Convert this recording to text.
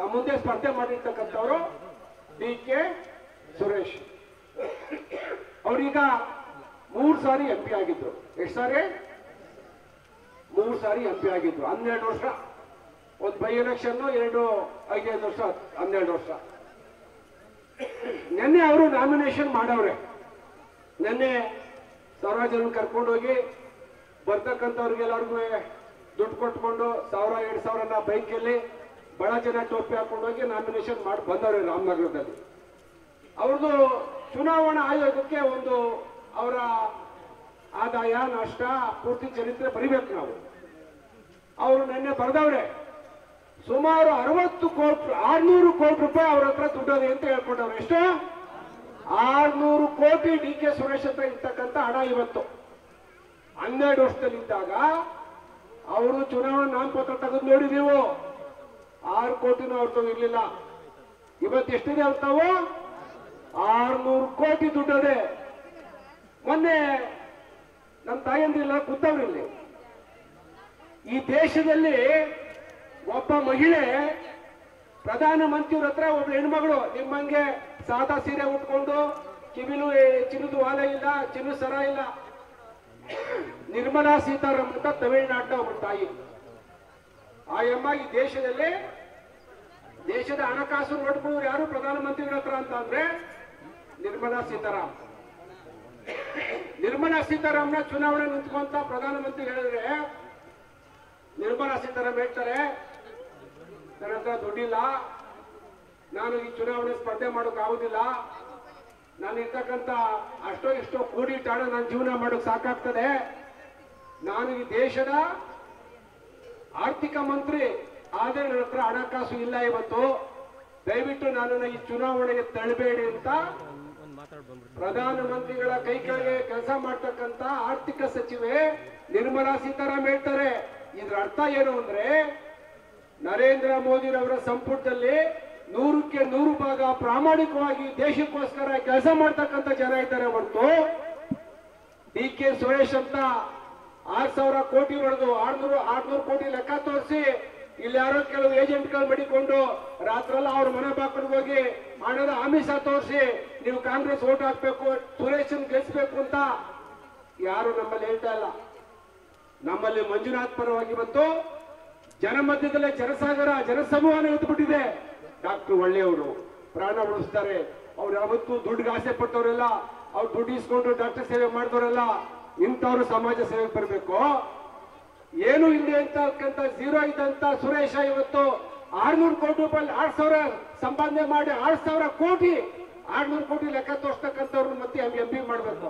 ನಮ್ಮ ಮುಂದೆ ಸ್ಪರ್ಧೆ ಮಾಡಿರ್ತಕ್ಕಂಥವ್ರು DK ಸುರೇಶ್. ಅವ್ರೀಗ 3 ಸಾರಿ MP ಆಗಿದ್ರು. ಎಷ್ಟು ಸಾರಿ? 3 ಸಾರಿ MP ಆಗಿದ್ರು. 12 ವರ್ಷ. ಒಂದು ಬೈ ಎಲೆಕ್ಷನ್, 2 5 ವರ್ಷ, 12 ವರ್ಷ. ನಿನ್ನೆ ಅವರು ನಾಮಿನೇಷನ್ ಮಾಡವ್ರೆ. ನಿನ್ನೆ ಸಾರ್ವಜನಿಕ ಕರ್ಕೊಂಡೋಗಿ ಬರ್ತಕ್ಕಂಥವ್ರಿಗೆಲ್ಲರಿಗೂ ದುಡ್ಡು ಕೊಟ್ಕೊಂಡು 1000-2000 ಬೈಕಲ್ಲಿ ಬಹಳ ಜನ ಟೋಪಿ ಹಾಕೊಂಡೋಗಿ ನಾಮಿನೇಷನ್ ಮಾಡಿ ಬಂದವ್ರೆ ರಾಮನಗರದಲ್ಲಿ. ಅವ್ರದ್ದು ಚುನಾವಣಾ ಆಯೋಗಕ್ಕೆ ಒಂದು ಅವರ ಆದಾಯ ನಷ್ಟ ಪೂರ್ತಿ ಚರಿತ್ರೆ ಬರಿಬೇಕು ನಾವು. ಅವರು ನಿನ್ನೆ ಬರೆದವ್ರೆ. ಸುಮಾರು 600 ಕೋಟಿ ರೂಪಾಯಿ ಅವ್ರ ಹತ್ರ ದುಡ್ಡೋದೆ ಅಂತ ಹೇಳ್ಕೊಂಡವ್ರು. ಎಷ್ಟು? 600 ಕೋಟಿ DK ಸುರೇಶ್ ಹತ್ರ ಇರ್ತಕ್ಕಂಥ ಹಣ ಇವತ್ತು 12 ವರ್ಷದಲ್ಲಿದ್ದಾಗ ಅವರು ಚುನಾವಣಾ ನಾಮಪತ್ರ ತೆಗೆದು ನೋಡಿ ನೀವು, 6 ಕೋಟಿನೂ ಅವ್ರದ್ದು ಇರ್ಲಿಲ್ಲ. ಇವತ್ತು ಎಷ್ಟಿದೆ ಅವ್ರತಾವು? 600 ಕೋಟಿ ದುಡ್ಡದೆ. ಮೊನ್ನೆ ನಮ್ಮ ತಾಯಂದ್ರೆಲ್ಲ ಕೂತವ್ರಿಲ್ಲಿ. ಈ ದೇಶದಲ್ಲಿ ಒಬ್ಬ ಮಹಿಳೆ ಪ್ರಧಾನಮಂತ್ರಿಯವ್ರ ಹತ್ರ ಒಬ್ಬ ಹೆಣ್ಮಗಳು ನಿಮ್ಮಂಗೆ ಸಾದಾ ಸೀರೆ ಉಟ್ಕೊಂಡು ಕಿವಿಲು ಚಿನ್ನದ ವಾಲ ಇಲ್ಲ, ಚಿನ್ನ ಸರ ಇಲ್ಲ, ನಿರ್ಮಲಾ ಸೀತಾರಾಮನ್ ಅಂತ ತಮಿಳುನಾಡಿನ ಒಬ್ಬ ತಾಯಿ. ಆ ಅಮ್ಮ ಈ ದೇಶದಲ್ಲಿ ದೇಶದ ಹಣಕಾಸು ನೋಡ್ಕೊಳ್ಳೋರು ಯಾರು ಪ್ರಧಾನಮಂತ್ರಿಗಳ ಹತ್ರ ಅಂತ ಅಂದ್ರೆ ನಿರ್ಮಲಾ ಸೀತಾರಾಮನ್. ನಿರ್ಮಲಾ ಸೀತಾರಾಮನ್ ಚುನಾವಣೆ ನಿಂತ್ಕೊಂತ ಪ್ರಧಾನಮಂತ್ರಿ ಹೇಳಿದ್ರೆ ನಿರ್ಮಲಾ ಸೀತಾರಾಮನ್ ಹೇಳ್ತಾರೆ, ನನ್ನ ಹತ್ರ ದುಡ್ಡಿಲ್ಲ, ನಾನು ಈ ಚುನಾವಣೆ ಸ್ಪರ್ಧೆ ಮಾಡೋಕೆ ಆಗುದಿಲ್ಲ, ನಾನು ಇರ್ತಕ್ಕಂಥ ಅಷ್ಟೋ ಇಷ್ಟೋ ಕೂಡಿಟ್ಟಾಣ ನನ್ನ ಜೀವನ ಮಾಡೋಕೆ ಸಾಕಾಗ್ತದೆ, ನಾನು ಈ ದೇಶದ ಆರ್ಥಿಕ ಮಂತ್ರಿ ಆದ್ರೆ ನನ್ನ ಹತ್ರ ಹಣಕಾಸು ಇಲ್ಲ ಇವತ್ತು, ದಯವಿಟ್ಟು ನನ್ನನ್ನು ಈ ಚುನಾವಣೆಗೆ ತಳ್ಳಬೇಡಿ ಅಂತ ಪ್ರಧಾನಮಂತ್ರಿಗಳ ಕೈ ಕೆಳಗೆ ಕೆಲಸ ಮಾಡ್ತಕ್ಕಂಥ ಆರ್ಥಿಕ ಸಚಿವೆ ನಿರ್ಮಲಾ ಸೀತಾರಾಮನ್ ಹೇಳ್ತಾರೆ. ಇದ್ರ ಅರ್ಥ ಏನು ಅಂದ್ರೆ ನರೇಂದ್ರ ಮೋದಿರವರ ಸಂಪುಟದಲ್ಲಿ 100ಕ್ಕೆ 100 ಭಾಗ ಪ್ರಾಮಾಣಿಕವಾಗಿ ದೇಶಕ್ಕೋಸ್ಕರ ಕೆಲಸ ಮಾಡ್ತಕ್ಕಂಥ ಜನ ಇದ್ದಾರೆ ಹೊರತು DK ಸುರೇಶ್ ಅಂತ 6000 ಕೋಟಿ ಹೊಡೆದು 600 ಕೋಟಿ ಲೆಕ್ಕ ತೋರಿಸಿ ಇಲ್ಲಿ ಯಾರೋ ಕೆಲವು ಏಜೆಂಟ್ಗಳು ಮಡಿಕೊಂಡು ರಾತ್ರೆಲ್ಲ ಅವ್ರ ಮನೆ ಬಾಕಲು ಹೋಗಿ ಹಣದ ಆಮಿಷ ತೋರಿಸಿ ನೀವು ಕಾಂಗ್ರೆಸ್ ಓಟ್ ಹಾಕ್ಬೇಕು, ಸುರೇಶನ್ ಗೆಲ್ಲಿಸಬೇಕು ಅಂತ ಯಾರು ನಮ್ಮಲ್ಲಿ ಹೇಳ್ತಾ ಇಲ್ಲ. ನಮ್ಮಲ್ಲಿ ಮಂಜುನಾಥ್ ಪರವಾಗಿ ಬಂತು ಜನ ಮಧ್ಯದಲ್ಲೇ ಜನಸಾಗರ ಜನಸಮೂಹನ ಎದ್ದುಬಿಟ್ಟಿದೆ. ಡಾಕ್ಟರ್ ಒಳ್ಳೆಯವರು ಪ್ರಾಣ ಉಳಿಸ್ತಾರೆ. ಅವ್ರು ಯಾವತ್ತೂ ದುಡ್ಡಿಗೆ ಆಸೆ ಪಟ್ಟವರೆಲ್ಲ, ಅವ್ರು ದುಡ್ಡು ಇಸ್ಕೊಂಡು ಡಾಕ್ಟರ್ ಸೇವೆ ಮಾಡಿದವರೆಲ್ಲ. ಇಂಥವ್ರು ಸಮಾಜ ಸೇವೆಗೆ ಬರಬೇಕು. ಏನು ಇಲ್ಲಿ ಅಂತಕ್ಕಂಥ ಝೀರೋ ಇದ್ದಂತ ಸುರೇಶ ಇವತ್ತು 600 ಕೋಟಿ ರೂಪಾಯಿ 6000 ಸಂಪಾದನೆ ಮಾಡಿ 6000 ಕೋಟಿ 600 ಕೋಟಿ ಲೆಕ್ಕ ತೋರಿಸ್ತಕ್ಕಂಥವ್ರು ಮತ್ತೆ MP ಮಾಡಬೇಕು.